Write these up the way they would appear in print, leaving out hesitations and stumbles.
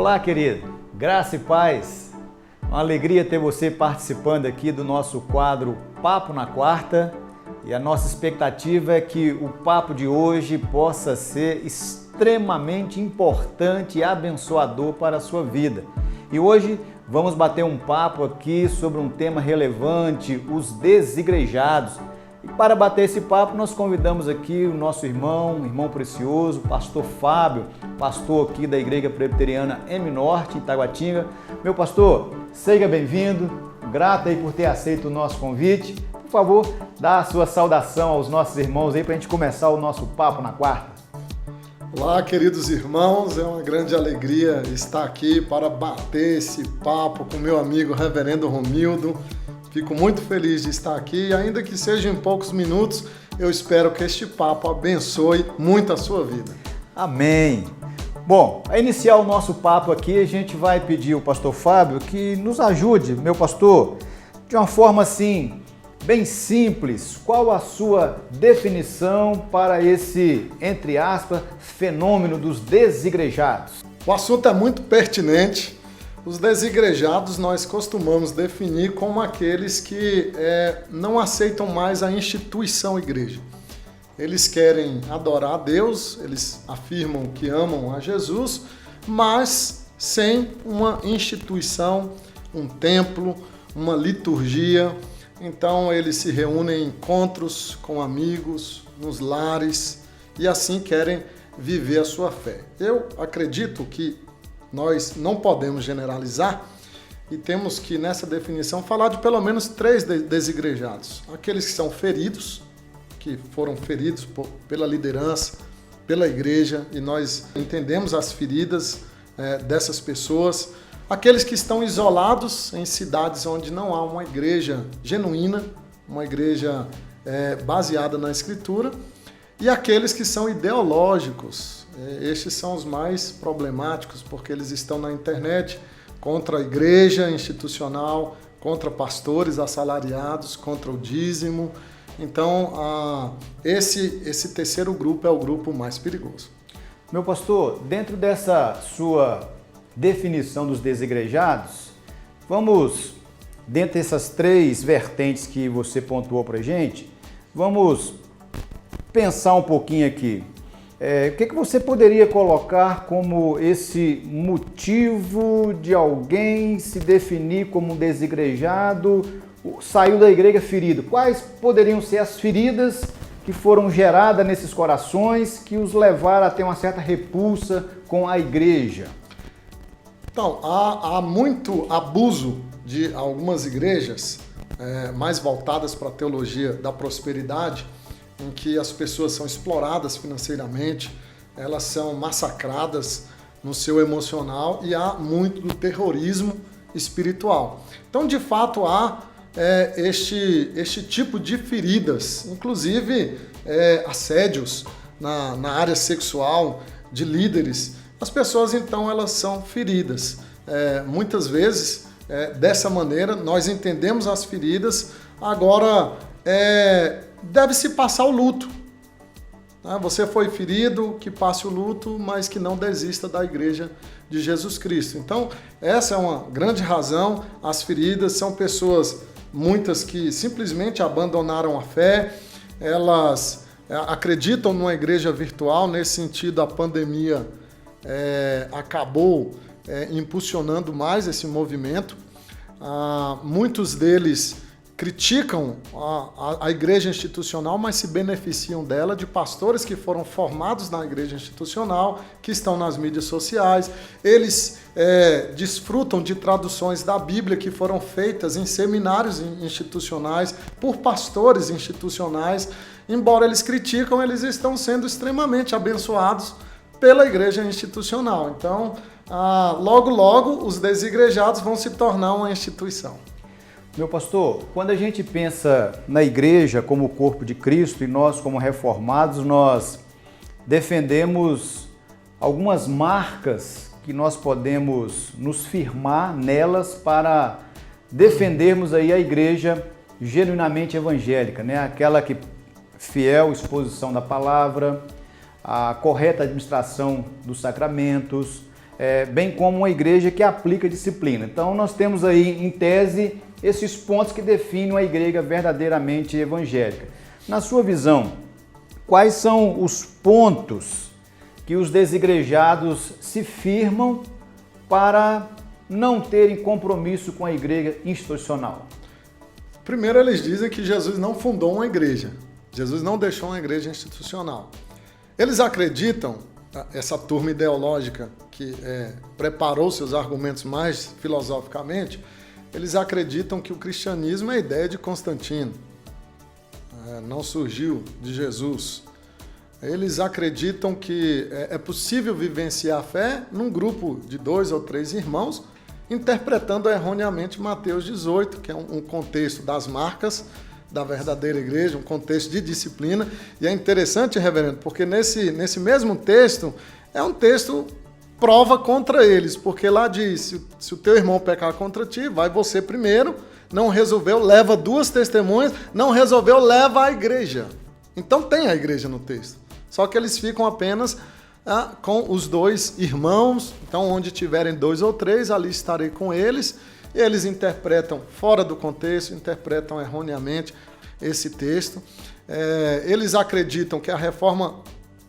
Olá, querido. Graça e paz. Uma alegria ter você participando aqui do nosso quadro Papo na Quarta. E a nossa expectativa é que o papo de hoje possa ser extremamente importante e abençoador para a sua vida. E hoje vamos bater um papo aqui sobre um tema relevante, os desigrejados. E para bater esse papo, nós convidamos aqui o nosso irmão precioso, pastor Fábio, pastor aqui da Igreja Presbiteriana M Norte, em Taguatinga. Meu pastor, seja bem-vindo, grato aí por ter aceito o nosso convite. Por favor, dá a sua saudação aos nossos irmãos aí para a gente começar o nosso Papo na Quarta. Olá, queridos irmãos, é uma grande alegria estar aqui para bater esse papo com meu amigo Reverendo Romildo. Fico muito feliz de estar aqui e ainda que seja em poucos minutos, eu espero que este papo abençoe muito a sua vida. Amém! Bom, a iniciar o nosso papo aqui, a gente vai pedir ao pastor Fábio que nos ajude, meu pastor, de uma forma assim, bem simples, qual a sua definição para esse, entre aspas, fenômeno dos desigrejados? O assunto é muito pertinente. Os desigrejados nós costumamos definir como aqueles que não aceitam mais a instituição igreja. Eles querem adorar a Deus, eles afirmam que amam a Jesus, mas sem uma instituição, um templo, uma liturgia. Então eles se reúnem em encontros com amigos, nos lares e assim querem viver a sua fé. Eu acredito que nós não podemos generalizar e temos que, nessa definição, falar de pelo menos 3 desigrejados. Aqueles que são feridos, que foram feridos pela liderança, pela igreja, e nós entendemos as feridas dessas pessoas. Aqueles que estão isolados em cidades onde não há uma igreja genuína, uma igreja baseada na Escritura. E aqueles que são ideológicos. Estes são os mais problemáticos, porque eles estão na internet contra a igreja institucional, contra pastores assalariados, contra o dízimo. Então, esse terceiro grupo é o grupo mais perigoso. Meu pastor, dentro dessa sua definição dos desigrejados, vamos, dentro dessas 3 vertentes que você pontuou para a gente, vamos pensar um pouquinho aqui. O que você poderia colocar como esse motivo de alguém se definir como um desigrejado, saiu da igreja ferido? Quais poderiam ser as feridas que foram geradas nesses corações que os levaram a ter uma certa repulsa com a igreja? Então, há muito abuso de algumas igrejas mais voltadas para a teologia da prosperidade, em que as pessoas são exploradas financeiramente, elas são massacradas no seu emocional e há muito do terrorismo espiritual. Então, de fato, há este tipo de feridas, inclusive assédios na área sexual de líderes. As pessoas, então, elas são feridas. Muitas vezes, dessa maneira, nós entendemos as feridas, agora deve-se passar o luto. Você foi ferido, que passe o luto, mas que não desista da igreja de Jesus Cristo. Então, essa é uma grande razão. As feridas são pessoas, muitas que simplesmente abandonaram a fé, elas acreditam numa igreja virtual. Nesse sentido, a pandemia acabou impulsionando mais esse movimento. Muitos deles criticam a igreja institucional, mas se beneficiam dela, de pastores que foram formados na igreja institucional, que estão nas mídias sociais. Eles desfrutam de traduções da Bíblia que foram feitas em seminários institucionais, por pastores institucionais. Embora eles criticam, eles estão sendo extremamente abençoados pela igreja institucional. Então, logo, logo, os desigrejados vão se tornar uma instituição. Meu pastor, quando a gente pensa na igreja como o corpo de Cristo e nós como reformados, nós defendemos algumas marcas que nós podemos nos firmar nelas para defendermos aí a igreja genuinamente evangélica, né? Aquela que fiel exposição da palavra, a correta administração dos sacramentos, bem como uma igreja que aplica disciplina. Então nós temos aí, em tese, esses pontos que definem uma igreja verdadeiramente evangélica. Na sua visão, quais são os pontos que os desigrejados se firmam para não terem compromisso com a igreja institucional? Primeiro, eles dizem que Jesus não fundou uma igreja. Jesus não deixou uma igreja institucional. Eles acreditam, essa turma ideológica que preparou seus argumentos mais filosoficamente, eles acreditam que o cristianismo é a ideia de Constantino, não surgiu de Jesus. Eles acreditam que é possível vivenciar a fé num grupo de 2 ou 3 irmãos, interpretando erroneamente Mateus 18, que é um contexto das marcas da verdadeira igreja, um contexto de disciplina. E é interessante, reverendo, porque nesse mesmo texto, é um texto prova contra eles, porque lá diz, se o teu irmão pecar contra ti, vai você primeiro, não resolveu, leva 2 testemunhas, não resolveu, leva a igreja. Então tem a igreja no texto, só que eles ficam apenas com os 2 irmãos, então onde tiverem 2 ou 3, ali estarei com eles. E eles interpretam fora do contexto, interpretam erroneamente esse texto. Eles acreditam que a reforma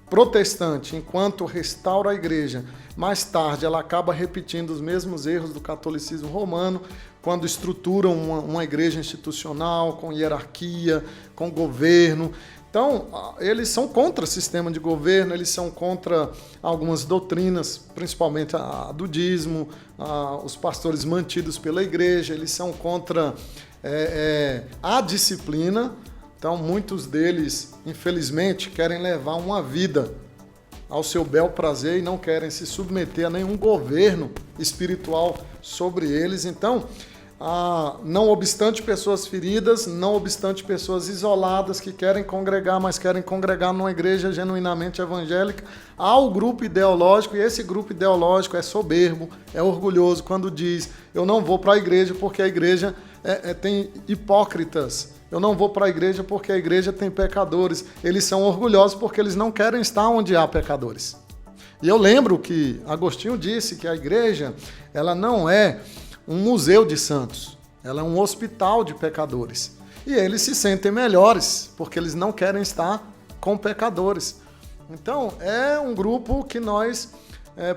protestante, enquanto restaura a igreja, mais tarde ela acaba repetindo os mesmos erros do catolicismo romano, quando estruturam uma igreja institucional, com hierarquia, com governo. Então, eles são contra o sistema de governo, eles são contra algumas doutrinas, principalmente do dízimo, os pastores mantidos pela igreja, eles são contra a disciplina. Então, muitos deles, infelizmente, querem levar uma vida ao seu bel prazer e não querem se submeter a nenhum governo espiritual sobre eles. Então, não obstante pessoas feridas, não obstante pessoas isoladas que querem congregar, mas querem congregar numa igreja genuinamente evangélica, há o grupo ideológico, e esse grupo ideológico é soberbo, é orgulhoso, quando diz, eu não vou para a igreja porque a igreja tem hipócritas, eu não vou para a igreja porque a igreja tem pecadores. Eles são orgulhosos porque eles não querem estar onde há pecadores. E eu lembro que Agostinho disse que a igreja, ela não é um museu de santos, ela é um hospital de pecadores. E eles se sentem melhores, porque eles não querem estar com pecadores. Então, é um grupo que nós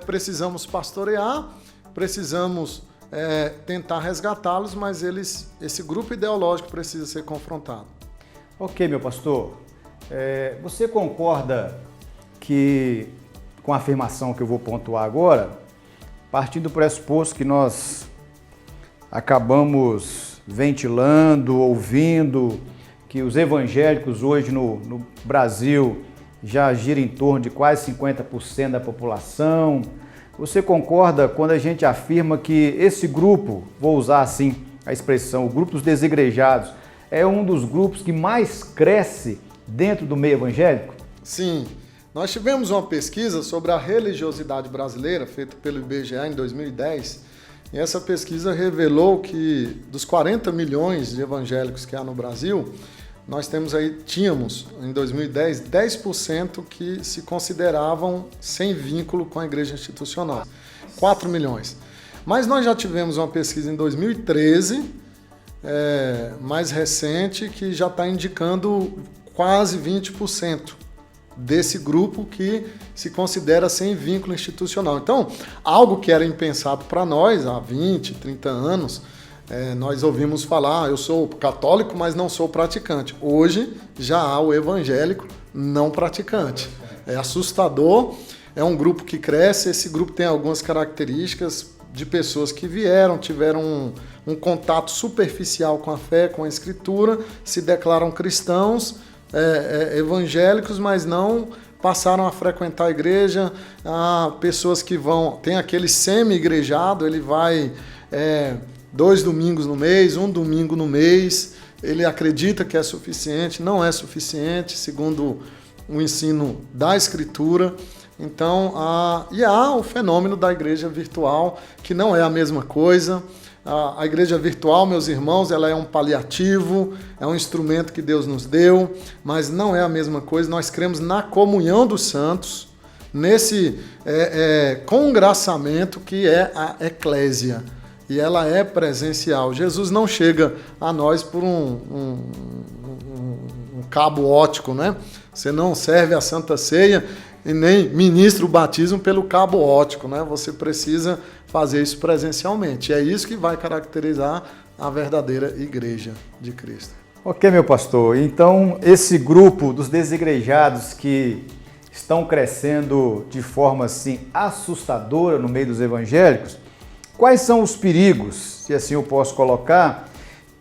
precisamos pastorear, precisamos tentar resgatá-los, mas esse grupo ideológico precisa ser confrontado. Ok, meu pastor. Você concorda que, com a afirmação que eu vou pontuar agora, partindo do pressuposto que nós acabamos ventilando, ouvindo, que os evangélicos hoje no Brasil já giram em torno de quase 50% da população. Você concorda quando a gente afirma que esse grupo, vou usar assim a expressão, o grupo dos desigrejados, é um dos grupos que mais cresce dentro do meio evangélico? Sim. Nós tivemos uma pesquisa sobre a religiosidade brasileira, feita pelo IBGE em 2010, e essa pesquisa revelou que dos 40 milhões de evangélicos que há no Brasil, nós tínhamos em 2010 10% que se consideravam sem vínculo com a igreja institucional. 4 milhões. Mas nós já tivemos uma pesquisa em 2013, mais recente, que já está indicando quase 20% desse grupo que se considera sem vínculo institucional. Então, algo que era impensado para nós há 20, 30 anos, nós ouvimos falar, eu sou católico, mas não sou praticante. Hoje já há o evangélico não praticante. É assustador, é um grupo que cresce, esse grupo tem algumas características de pessoas que tiveram um contato superficial com a fé, com a escritura, se declaram cristãos, evangélicos, mas não passaram a frequentar a igreja. Há pessoas que tem aquele semi-igrejado, ele vai 2 domingos no mês, 1 domingo no mês, ele acredita que é suficiente, não é suficiente, segundo o ensino da escritura. Então, há o fenômeno da igreja virtual, que não é a mesma coisa. A igreja virtual, meus irmãos, ela é um paliativo, é um instrumento que Deus nos deu, mas não é a mesma coisa. Nós cremos na comunhão dos santos, nesse congraçamento que é a eclésia. E ela é presencial. Jesus não chega a nós por um cabo ótico, né? Você não serve a Santa Ceia e nem ministra o batismo pelo cabo ótico, né? Você precisa fazer isso presencialmente. E é isso que vai caracterizar a verdadeira igreja de Cristo. Ok, meu pastor. Então, esse grupo dos desigrejados que estão crescendo de forma assim assustadora no meio dos evangélicos, quais são os perigos, se assim eu posso colocar,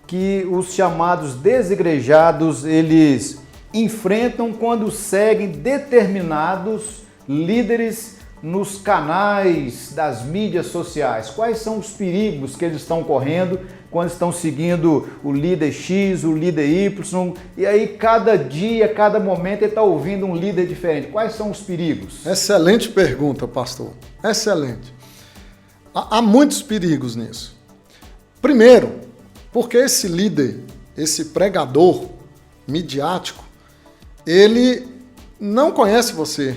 que os chamados desigrejados eles enfrentam quando seguem determinados líderes nos canais das mídias sociais? Quais são os perigos que eles estão correndo quando estão seguindo o líder X, o líder Y, e aí cada dia, cada momento ele está ouvindo um líder diferente? Quais são os perigos? Excelente pergunta, pastor. Excelente. Há muitos perigos nisso. Primeiro, porque esse líder, esse pregador midiático, ele não conhece você,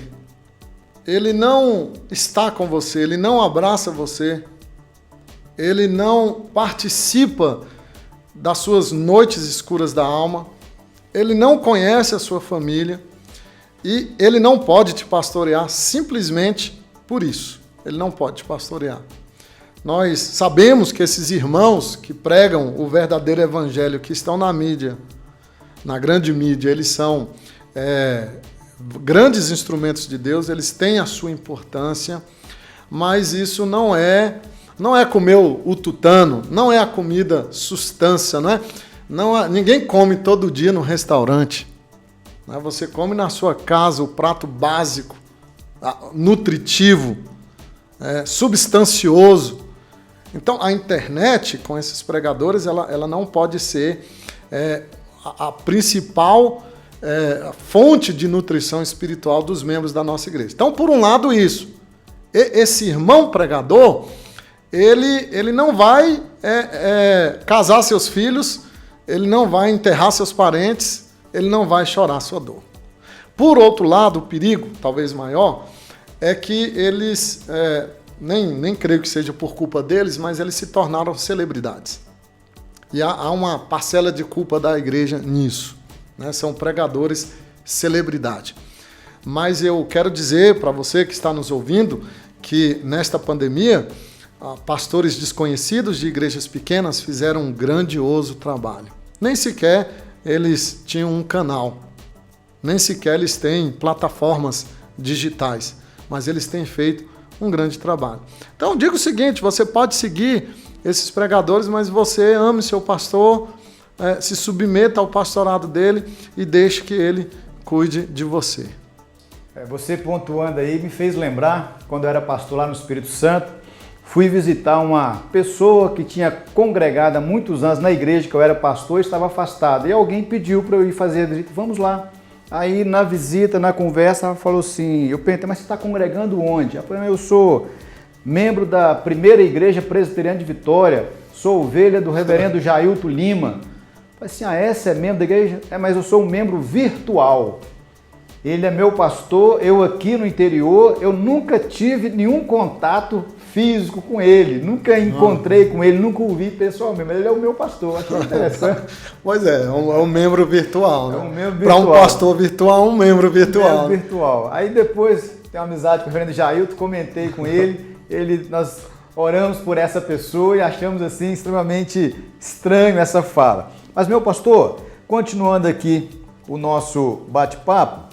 ele não está com você, ele não abraça você, ele não participa das suas noites escuras da alma, ele não conhece a sua família e ele não pode te pastorear simplesmente por isso. Ele não pode te pastorear. Nós sabemos que esses irmãos que pregam o verdadeiro evangelho, que estão na mídia, na grande mídia, eles são grandes instrumentos de Deus, eles têm a sua importância, mas isso não é comer o tutano, não é a comida substância, ninguém come todo dia no restaurante. Você come na sua casa o prato básico, nutritivo, substancioso. Então, a internet, com esses pregadores, ela não pode ser a principal fonte de nutrição espiritual dos membros da nossa igreja. Então, por um lado, isso. Esse irmão pregador, ele não vai casar seus filhos, ele não vai enterrar seus parentes, ele não vai chorar sua dor. Por outro lado, o perigo, talvez maior, é que eles... Nem creio que seja por culpa deles, mas eles se tornaram celebridades. E há uma parcela de culpa da igreja nisso, né? São pregadores celebridade. Mas eu quero dizer para você que está nos ouvindo que nesta pandemia, pastores desconhecidos de igrejas pequenas fizeram um grandioso trabalho. Nem sequer eles tinham um canal, nem sequer eles têm plataformas digitais, mas eles têm feito um grande trabalho. Então, digo o seguinte, você pode seguir esses pregadores, mas você ame seu pastor, se submeta ao pastorado dele e deixe que ele cuide de você. Você pontuando aí me fez lembrar, quando eu era pastor lá no Espírito Santo, fui visitar uma pessoa que tinha congregado há muitos anos na igreja que eu era pastor e estava afastado. E alguém pediu para eu ir fazer a visita, vamos lá. Aí na visita, na conversa, ela falou assim, eu perguntei, mas você está congregando onde? Ela falou, eu sou membro da primeira igreja presbiteriana de Vitória, sou ovelha do reverendo Jailton Lima. Eu falei assim, essa é membro da igreja? Mas eu sou um membro virtual. Ele é meu pastor, eu aqui no interior, eu nunca tive nenhum contato físico com ele, nunca encontrei com ele, nunca o vi pessoalmente, mas ele é o meu pastor, achei interessante. Pois é um membro virtual, né? É um membro virtual. Para um pastor virtual, um membro virtual. Um membro virtual. Aí depois, tenho uma amizade com o reverendo Jailton, comentei com ele, nós oramos por essa pessoa e achamos assim extremamente estranho essa fala. Mas meu pastor, continuando aqui o nosso bate-papo,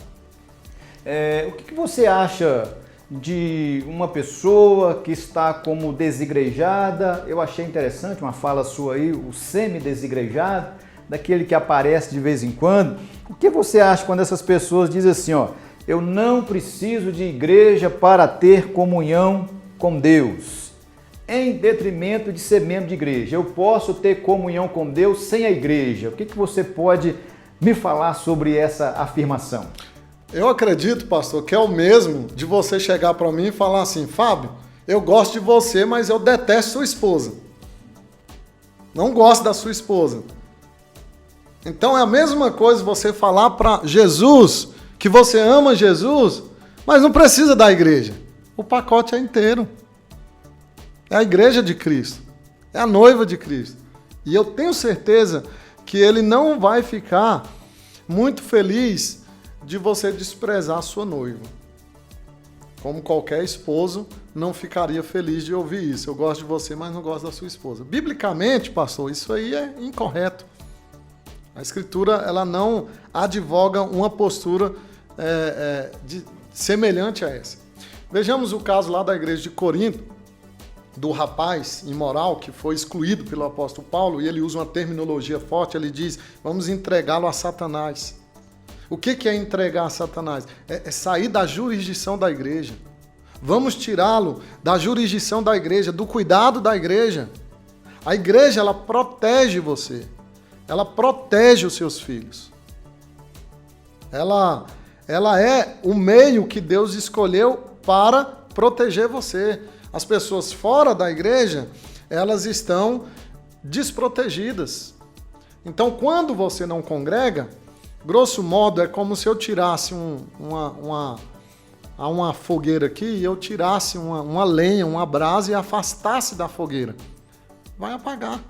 o que você acha de uma pessoa que está como desigrejada? Eu achei interessante uma fala sua aí, o semi-desigrejado, daquele que aparece de vez em quando. O que você acha quando essas pessoas dizem assim, eu não preciso de igreja para ter comunhão com Deus, em detrimento de ser membro de igreja? Eu posso ter comunhão com Deus sem a igreja. O que você pode me falar sobre essa afirmação? Eu acredito, pastor, que é o mesmo de você chegar para mim e falar assim, Fábio, eu gosto de você, mas eu detesto sua esposa. Não gosto da sua esposa. Então é a mesma coisa você falar para Jesus que você ama Jesus, Mas não precisa da igreja. O pacote é inteiro. É a igreja de Cristo. É a noiva de Cristo. E eu tenho certeza que ele não vai ficar muito feliz de você desprezar a sua noiva. Como qualquer esposo não ficaria feliz de ouvir isso. Eu gosto de você, mas não gosto da sua esposa. Biblicamente, pastor, isso aí é incorreto. A Escritura ela não advoga uma postura semelhante a essa. Vejamos o caso lá da igreja de Corinto, do rapaz imoral que foi excluído pelo apóstolo Paulo, e ele usa uma terminologia forte, ele diz, vamos entregá-lo a Satanás. O que é entregar a Satanás? É sair da jurisdição da igreja. Vamos tirá-lo da jurisdição da igreja, do cuidado da igreja. A igreja, ela protege você. Ela protege os seus filhos. Ela é o meio que Deus escolheu para proteger você. As pessoas fora da igreja, elas estão desprotegidas. Então, quando você não congrega, grosso modo, é como se eu tirasse uma fogueira aqui e eu tirasse uma lenha, uma brasa e afastasse da fogueira. Vai apagar.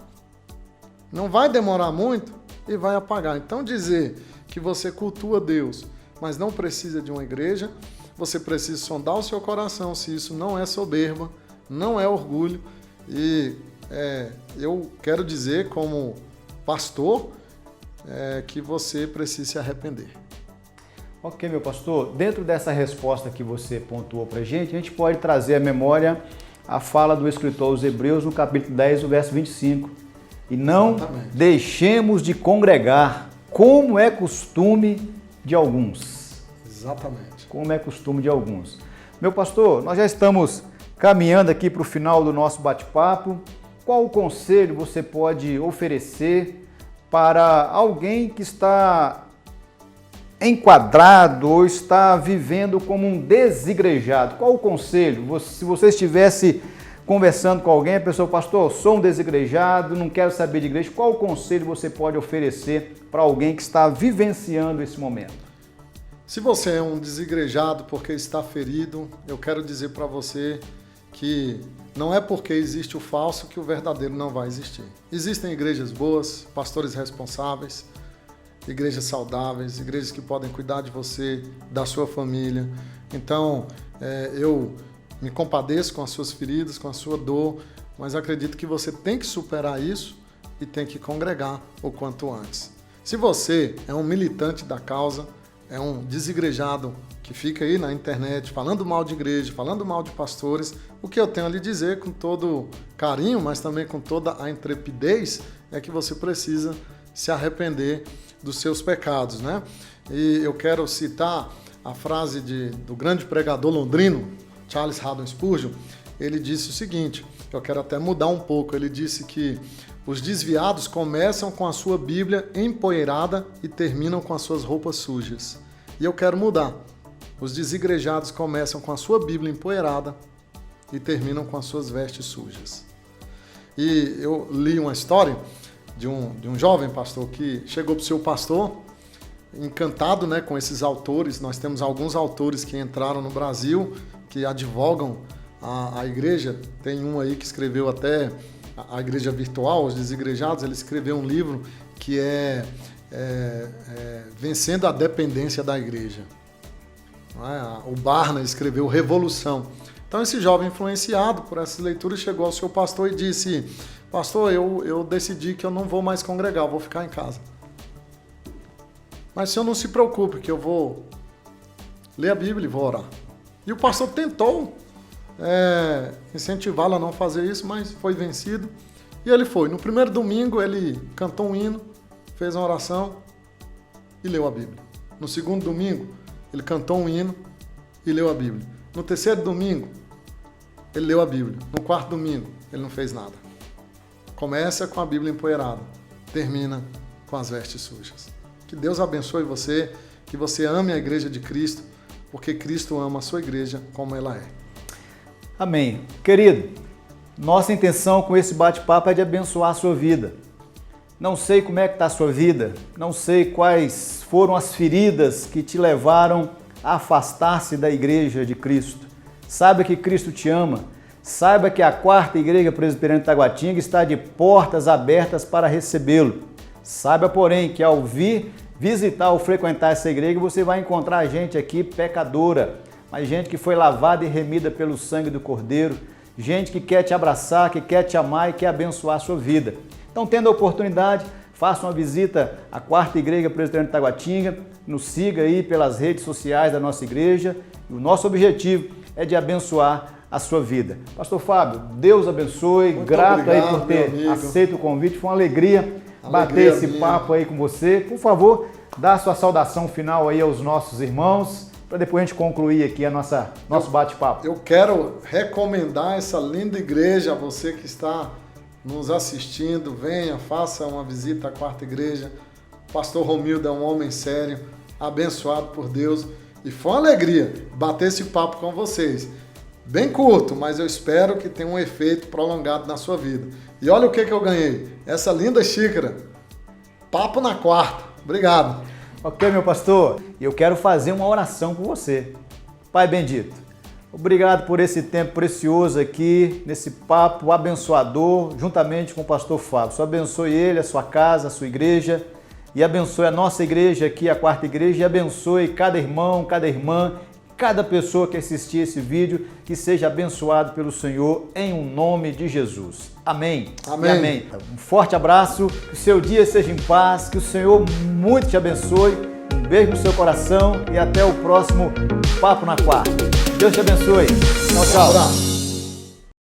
Não vai demorar muito e vai apagar. Então, dizer que você cultua Deus, mas não precisa de uma igreja, você precisa sondar o seu coração se isso não é soberba, não é orgulho. E eu quero dizer, como pastor, que você precisa se arrepender. Ok, meu pastor. Dentro dessa resposta que você pontuou para a gente pode trazer à memória a fala do escritor aos Hebreus no capítulo 10, o verso 25. E não deixemos de congregar, como é costume de alguns. Exatamente. Como é costume de alguns. Meu pastor, nós já estamos caminhando aqui para o final do nosso bate-papo. Qual o conselho você pode oferecer para alguém que está enquadrado ou está vivendo como um desigrejado? Qual o conselho? Se você estivesse conversando com alguém, a pessoa, pastor, sou um desigrejado, não quero saber de igreja, qual o conselho você pode oferecer para alguém que está vivenciando esse momento? Se você é um desigrejado porque está ferido, eu quero dizer para você que não é porque existe o falso que o verdadeiro não vai existir. Existem igrejas boas, pastores responsáveis, igrejas saudáveis, igrejas que podem cuidar de você, da sua família. Então, eu me compadeço com as suas feridas, com a sua dor, mas acredito que você tem que superar isso e tem que congregar o quanto antes. Se você é um militante da causa, é um desigrejado que fica aí na internet falando mal de igreja, falando mal de pastores, o que eu tenho a lhe dizer com todo carinho, mas também com toda a intrepidez, é que você precisa se arrepender dos seus pecados, né? E eu quero citar a frase do grande pregador londrino, Charles Haddon Spurgeon. Ele disse o seguinte, eu quero até mudar um pouco, ele disse que os desviados começam com a sua Bíblia empoeirada e terminam com as suas roupas sujas. E eu quero mudar. Os desigrejados começam com a sua Bíblia empoeirada e terminam com as suas vestes sujas. E eu li uma história de um jovem pastor que chegou para o seu pastor, encantado, né, com esses autores. Nós temos alguns autores que entraram no Brasil, que advogam a igreja. Tem um aí que escreveu até a igreja virtual, os desigrejados. Ele escreveu um livro que é Vencendo a Dependência da Igreja. O Barna escreveu Revolução. Então esse jovem, influenciado por essas leituras, chegou ao seu pastor e disse: pastor, eu decidi que eu não vou mais congregar, eu vou ficar em casa. Mas o senhor não se preocupe, que eu vou ler a Bíblia e vou orar. E o pastor tentou incentivá-lo a não fazer isso, mas foi vencido. E ele foi. No primeiro domingo ele cantou um hino, fez uma oração e leu a Bíblia. No segundo domingo ele cantou um hino e leu a Bíblia. No terceiro domingo ele leu a Bíblia. No quarto domingo ele não fez nada. Começa com a Bíblia empoeirada, termina com as vestes sujas. Que Deus abençoe você, que você ame a igreja de Cristo, porque Cristo ama a sua igreja como ela é. Amém. Querido, nossa intenção com esse bate-papo é de abençoar a sua vida. Não sei como é que está a sua vida, não sei quais foram as feridas que te levaram a afastar-se da igreja de Cristo. Saiba que Cristo te ama. Saiba que a quarta igreja presbiteriana de Taguatinga está de portas abertas para recebê-lo. Saiba, porém, que ao vir visitar ou frequentar essa igreja, você vai encontrar gente aqui pecadora, mas gente que foi lavada e remida pelo sangue do Cordeiro, gente que quer te abraçar, que quer te amar e quer abençoar a sua vida. Então, tendo a oportunidade, faça uma visita à quarta igreja presbiteriana de Taguatinga, nos siga aí pelas redes sociais da nossa igreja. O nosso objetivo é de abençoar a sua vida. Pastor Fábio, Deus abençoe, muito grato obrigado, aí por ter aceito o convite, foi uma alegria bater esse papo aí com você. Por favor, dá a sua saudação final aí aos nossos irmãos, para depois a gente concluir aqui nosso bate-papo. Eu quero recomendar essa linda igreja a você que está nos assistindo. Venha, faça uma visita à quarta igreja. O pastor Romildo é um homem sério, abençoado por Deus, e foi uma alegria bater esse papo com vocês. Bem curto, mas eu espero que tenha um efeito prolongado na sua vida. E olha o que eu ganhei, essa linda xícara, Papo na Quarta. Obrigado. Ok, meu pastor, e eu quero fazer uma oração por você. Pai bendito, obrigado por esse tempo precioso aqui, nesse papo abençoador, juntamente com o pastor Fábio. Senhor abençoe ele, a sua casa, a sua igreja, e abençoe a nossa igreja aqui, a quarta igreja, e abençoe cada irmão, cada irmã, cada pessoa que assistir esse vídeo, que seja abençoado pelo Senhor, em um nome de Jesus. Amém. Amém. E amém. Um forte abraço, que o seu dia seja em paz, que o Senhor muito te abençoe. Um beijo no seu coração e até o próximo Papo na Quarta. Deus te abençoe. Tchau, tchau. Um abraço.